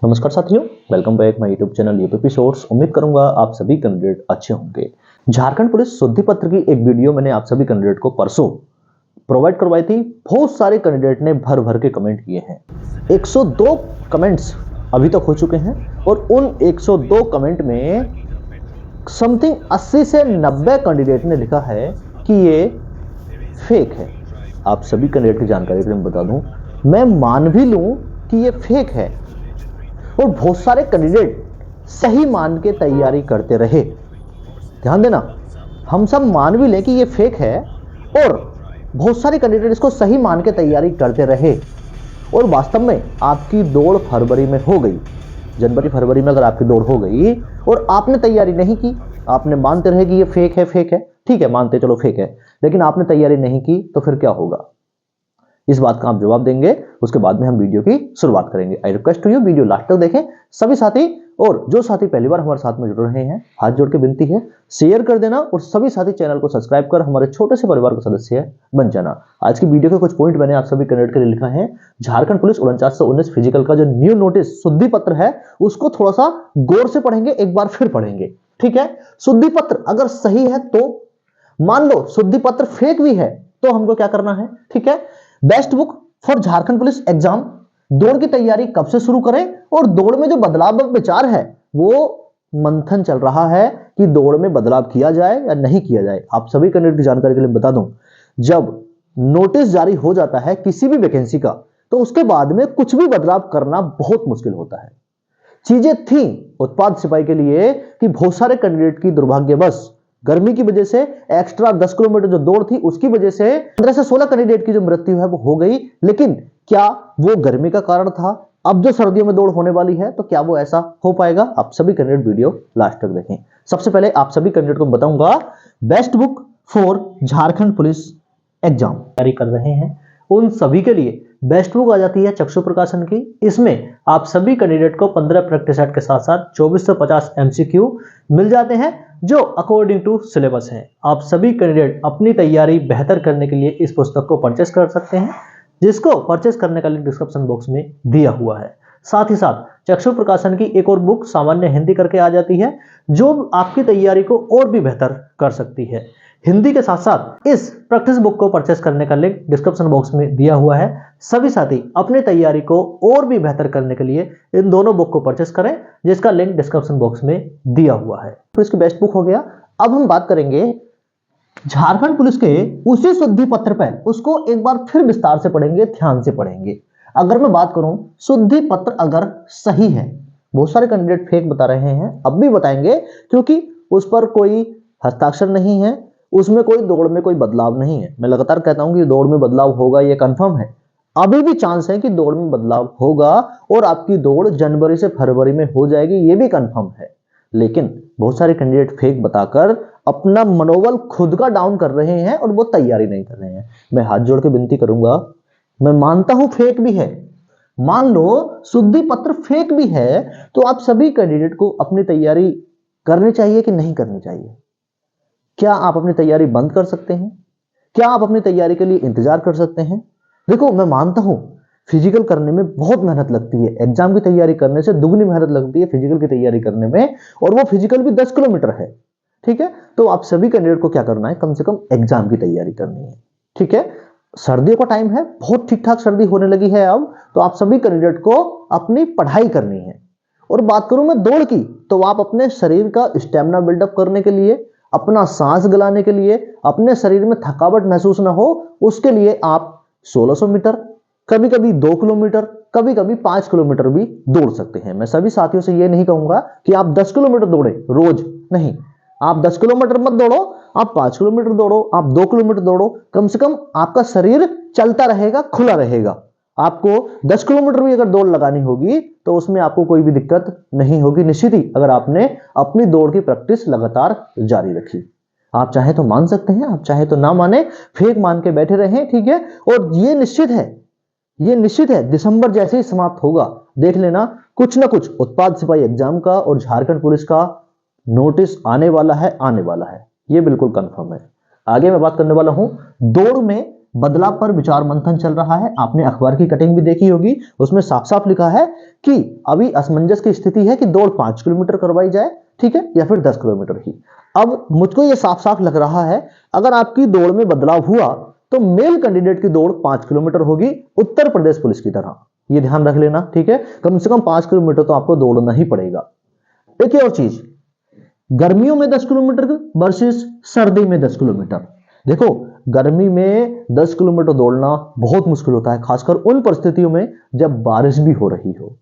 नमस्कार साथियों, welcome back my YouTube channel UP shorts. उम्मीद करूंगा आप सभी कैंडिडेट अच्छे होंगे। झारखंड पुलिस शुद्धि पत्र की एक वीडियो मैंने आप सभी कैंडिडेट को परसों प्रोवाइड करवाई थी। बहुत सारे कैंडिडेट ने भर भर के कमेंट किए हैं। 102 कमेंट्स अभी तक हो चुके हैं और उन 102 कमेंट में समथिंग 80 से 90 कैंडिडेट ने लिखा है कि ये फेक है। आप सभी कैंडिडेट की जानकारी के लिए बता दूं, मैं मान भी लूं कि ये फेक है और बहुत सारे कैंडिडेट सही मान के तैयारी करते रहे। ध्यान देना, हम सब मान भी लें कि ये फेक है और बहुत सारे कैंडिडेट इसको सही मान के तैयारी करते रहे और वास्तव में आपकी दौड़ फरवरी में हो गई। जनवरी फरवरी में अगर आपकी दौड़ हो गई और आपने तैयारी नहीं की, आपने मानते रहे कि ये फेक है, ठीक है, मानते चलो फेक है, लेकिन आपने तैयारी नहीं की तो फिर क्या होगा, इस बात का आप जवाब देंगे। उसके बाद में हम वीडियो की शुरुआत करेंगे। I request to you, video last तक देखें सभी साथी, और जो साथी पहली बार हमारे साथ में जुड़ रहे हैं हाथ जोड़ के विनती है शेयर कर देना और सभी साथी चैनल को सब्सक्राइब कर हमारे छोटे से परिवार का सदस्य बन जाना। आज की वीडियो के कुछ पॉइंट मैंने आप सभी कैंडिडेट के लिए लिखा है। झारखंड पुलिस 4919 फिजिकल का जो न्यू नोटिस शुद्धि पत्र है उसको थोड़ा सा गौर से पढ़ेंगे, एक बार फिर पढ़ेंगे, ठीक है। शुद्धि पत्र अगर सही है तो मान लो, शुद्धि पत्र फेक भी है तो हमको क्या करना है, ठीक है। Best book for Jharkhand police exam, दौड़ की तैयारी कब से शुरू करें और दौड़ में जो बदलाव विचार है वो मंथन चल रहा है कि दौड़ में बदलाव किया जाए या नहीं किया जाए। आप सभी कैंडिडेट की जानकारी के लिए बता दूं, जब नोटिस जारी हो जाता है किसी भी वैकेंसी का तो उसके बाद में कुछ भी बदलाव करना बहुत मुश्किल होता है। चीजें थी उत्पाद सिपाही के लिए कि बहुत सारे कैंडिडेट की दुर्भाग्यवश गर्मी की वजह से एक्स्ट्रा 10 किलोमीटर जो दौड़ थी उसकी वजह से 15 से 16 कैंडिडेट की जो मृत्यु है वो हो गई। लेकिन क्या वो गर्मी का कारण था? अब जो सर्दियों में दौड़ होने वाली है तो क्या वो ऐसा हो पाएगा? आप सभी कैंडिडेट वीडियो लास्ट तक देखें। सबसे पहले आप सभी कैंडिडेट को बताऊंगा best book for Jharkhand police exam तैयारी कर रहे हैं उन सभी के लिए बेस्ट बुक आ जाती है चक्षु प्रकाशन की। इसमें आप सभी कैंडिडेट को 15 प्रैक्टिस सेट के साथ साथ 2450 एमसीक्यू मिल जाते हैं जो अकॉर्डिंग टू सिलेबस है। आप सभी कैंडिडेट अपनी तैयारी बेहतर करने के लिए इस पुस्तक को परचेस कर सकते हैं, जिसको परचेस करने का लिंक डिस्क्रिप्शन बॉक्स में दिया हुआ है। साथ ही साथ चक्षु प्रकाशन की एक और बुक सामान्य हिंदी करके आ जाती है जो आपकी तैयारी को और भी बेहतर कर सकती है। हिंदी के साथ साथ इस प्रैक्टिस बुक को परचेस करने का लिंक डिस्क्रिप्शन बॉक्स में दिया हुआ है। सभी साथी अपनी तैयारी को और भी बेहतर करने के लिए इन दोनों बुक को परचेस करें, जिसका लिंक डिस्क्रिप्शन बॉक्स में दिया हुआ है। तो इसकी बेस्ट बुक हो गया। अब हम बात करेंगे झारखंड पुलिस के उसी शुद्धि पत्र पर, उसको एक बार फिर विस्तार से पढ़ेंगे, ध्यान से पढ़ेंगे। अगर मैं बात करूं शुद्धि पत्र अगर सही है, बहुत सारे कैंडिडेट फेक बता रहे हैं, अब भी बताएंगे क्योंकि उस पर कोई हस्ताक्षर नहीं है, उसमें कोई दौड़ में कोई बदलाव नहीं है। मैं लगातार कहता हूं कि दौड़ में बदलाव होगा, ये कंफर्म है। अभी भी चांस है कि दौड़ में बदलाव होगा और आपकी दौड़ जनवरी से फरवरी में हो जाएगी, ये भी कंफर्म है। लेकिन बहुत सारे कैंडिडेट फेक बताकर अपना मनोबल खुद का डाउन कर रहे हैं और वो तैयारी नहीं कर रहे हैं। मैं हाथ जोड़ के विनती करूंगा, मैं मानता हूं फेक भी है, मान लो शुद्धि पत्र फेक भी है, तो आप सभी कैंडिडेट को अपनी तैयारी करनी चाहिए कि नहीं करनी चाहिए? क्या आप अपनी तैयारी बंद कर सकते हैं? क्या आप अपनी तैयारी के लिए इंतजार कर सकते हैं? देखो, मैं मानता हूं फिजिकल करने में बहुत मेहनत लगती है, एग्जाम की तैयारी करने से दुगनी मेहनत लगती है फिजिकल की तैयारी करने में, और वो फिजिकल भी 10 किलोमीटर है, ठीक है। तो आप सभी कैंडिडेट को क्या करना है, कम से कम एग्जाम की तैयारी करनी है, ठीक है। सर्दियों का टाइम है, बहुत ठीक ठाक सर्दी होने लगी है अब, तो आप सभी कैंडिडेट को अपनी पढ़ाई करनी है। और बात करूं मैं दौड़ की, तो आप अपने शरीर का स्टेमिना बिल्डअप करने के लिए, अपना सांस गलाने के लिए, अपने शरीर में थकावट महसूस ना हो उसके लिए आप 1600 मीटर, कभी कभी 2 किलोमीटर, कभी कभी 5 किलोमीटर भी दौड़ सकते हैं। मैं सभी साथियों से ये नहीं कहूंगा कि आप 10 किलोमीटर दौड़े रोज, नहीं, आप 10 किलोमीटर मत दौड़ो, आप 5 किलोमीटर दौड़ो, आप 2 किलोमीटर दौड़ो, कम से कम आपका शरीर चलता रहेगा, खुला रहेगा। आपको 10 किलोमीटर भी अगर दौड़ लगानी होगी तो उसमें आपको कोई भी दिक्कत नहीं होगी, निश्चित ही, अगर आपने अपनी दौड़ की प्रैक्टिस लगातार जारी रखी। आप चाहे तो मान सकते हैं, आप चाहे तो ना माने, फेक मान के बैठे रहें, ठीक है। और ये निश्चित है दिसंबर जैसे ही समाप्त होगा, देख लेना कुछ ना कुछ उत्पाद सिपाही एग्जाम का और झारखंड पुलिस का नोटिस आने वाला है, ये बिल्कुल कंफर्म है। आगे मैं बात करने वाला हूं दौड़ में बदलाव पर विचार मंथन चल रहा है। आपने अखबार की कटिंग भी देखी होगी, उसमें साफ साफ लिखा है कि अभी असमंजस की स्थिति है कि दौड़ 5 किलोमीटर करवाई जाए, ठीक है, या फिर 10 किलोमीटर ही। अब मुझको यह साफ साफ लग रहा है, अगर आपकी दौड़ में बदलाव हुआ तो मेल कैंडिडेट की दौड़ 5 किलोमीटर होगी, उत्तर प्रदेश पुलिस की तरह। यह ध्यान रख लेना, ठीक है। कम से कम 5 किलोमीटर तो आपको दौड़ना ही पड़ेगा। एक और चीज, गर्मियों में 10 किलोमीटर वर्सेस सर्दी में 10 किलोमीटर। देखो, गर्मी में 10 किलोमीटर दौड़ना बहुत मुश्किल होता है, खासकर उन परिस्थितियों में जब बारिश भी हो रही हो।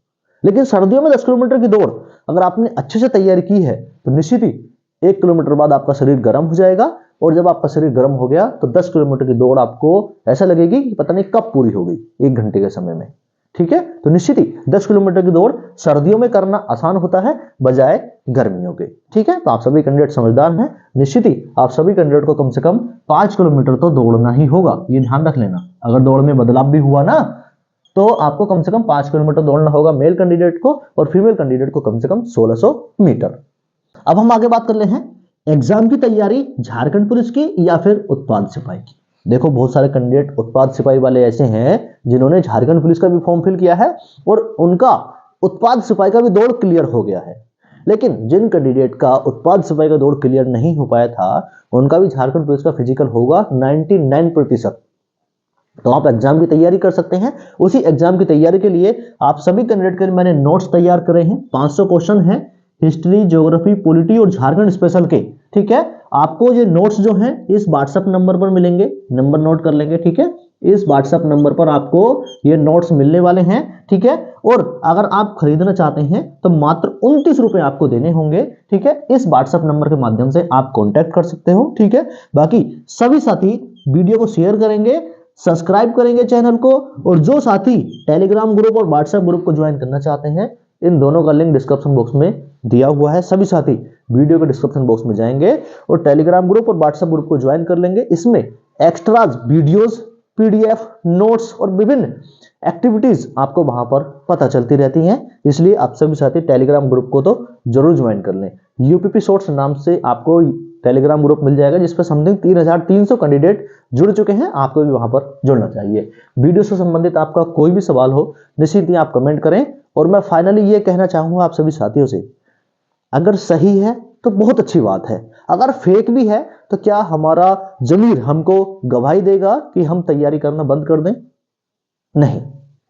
लेकिन सर्दियों में 10 किलोमीटर की दौड़ अगर आपने अच्छे से तैयारी की है तो निश्चित ही 1 किलोमीटर बाद आपका शरीर गर्म हो जाएगा, और जब आपका शरीर गर्म हो गया तो 10 किलोमीटर की दौड़ आपको ऐसा लगेगी कि पता नहीं कब पूरी हो गई, 1 घंटे के समय में, ठीक है। तो निश्चित ही 10 किलोमीटर की दौड़ सर्दियों में करना आसान होता है बजाय गर्मियों के, ठीक है। तो आप सभी कैंडिडेट समझदार हैं, निश्चित ही आप सभी कैंडिडेट को कम से कम 5 किलोमीटर तो दौड़ना ही होगा, ये ध्यान रख लेना। अगर दौड़ में बदलाव भी हुआ ना तो आपको कम से कम 5 किलोमीटर दौड़ना होगा मेल कैंडिडेट को, और फीमेल कैंडिडेट को कम से कम 1600 मीटर। अब हम आगे बात कर ले हैं एग्जाम की तैयारी झारखंड पुलिस की या फिर उत्पाद सिपाही की। देखो, बहुत सारे कैंडिडेट उत्पाद सिपाही वाले ऐसे हैं जिन्होंने झारखंड पुलिस का भी फॉर्म फिल किया है और उनका उत्पाद सिपाही का भी दौड़ क्लियर हो गया है। लेकिन जिन कैंडिडेट का उत्पाद सिपाही का दौड़ क्लियर नहीं हो पाया था, उनका भी झारखंड पुलिस का फिजिकल होगा 99%। तो आप एग्जाम की तैयारी कर सकते हैं। उसी एग्जाम की तैयारी के लिए आप सभी कैंडिडेट के लिए मैंने नोट्स तैयार करे हैं। 500 क्वेश्चन हैं, हिस्ट्री, ज्योग्राफी, पॉलिटी और झारखंड स्पेशल के, ठीक है। आपको ये नोट्स जो हैं इस व्हाट्सएप नंबर पर मिलेंगे, नंबर नोट कर लेंगे, ठीक है। इस व्हाट्सएप नंबर पर आपको ये नोट्स मिलने वाले हैं, ठीक है। और अगर आप खरीदना चाहते हैं तो मात्र 29 रुपए आपको देने होंगे, ठीक है। इस व्हाट्सएप नंबर के माध्यम से आप कॉन्टैक्ट कर सकते हो, ठीक है। बाकी सभी साथी वीडियो को शेयर करेंगे, सब्सक्राइब करेंगे चैनल को, और जो साथी टेलीग्राम ग्रुप और व्हाट्सएप ग्रुप को ज्वाइन करना चाहते हैं, इन दोनों का लिंक डिस्क्रिप्शन बॉक्स में दिया हुआ है। सभी साथी वीडियो के डिस्क्रिप्शन बॉक्स में जाएंगे और टेलीग्राम ग्रुप और व्हाट्सएप ग्रुप को ज्वाइन कर लेंगे। इसमें एक्स्ट्रा वीडियोस, पीडीएफ, नोट्स और विभिन्न एक्टिविटीज आपको वहां पर पता चलती रहती हैं, इसलिए आप सभी साथी टेलीग्राम ग्रुप को तो जरूर ज्वाइन कर लें। यूपीपी शॉर्ट्स नाम से आपको टेलीग्राम ग्रुप मिल जाएगा, जिसपर समथिंग 3300 कैंडिडेट जुड़ चुके हैं। आपको भी वहां पर जुड़ना चाहिए। वीडियो से संबंधित आपका कोई भी सवाल हो निश्चित ही आप कमेंट करें। और मैं फाइनली ये कहना चाहूंगा आप सभी साथियों से, अगर सही है तो बहुत अच्छी बात है, अगर फेक भी है तो क्या हमारा जमीर हमको गवाही देगा कि हम तैयारी करना बंद कर दें? नहीं,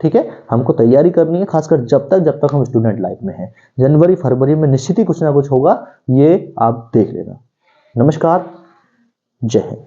ठीक है। हमको तैयारी करनी है, खासकर जब तक हम स्टूडेंट लाइफ में हैं। जनवरी फरवरी में निश्चित ही कुछ ना कुछ होगा, ये आप देख लेना। नमस्कार, जय हिंद।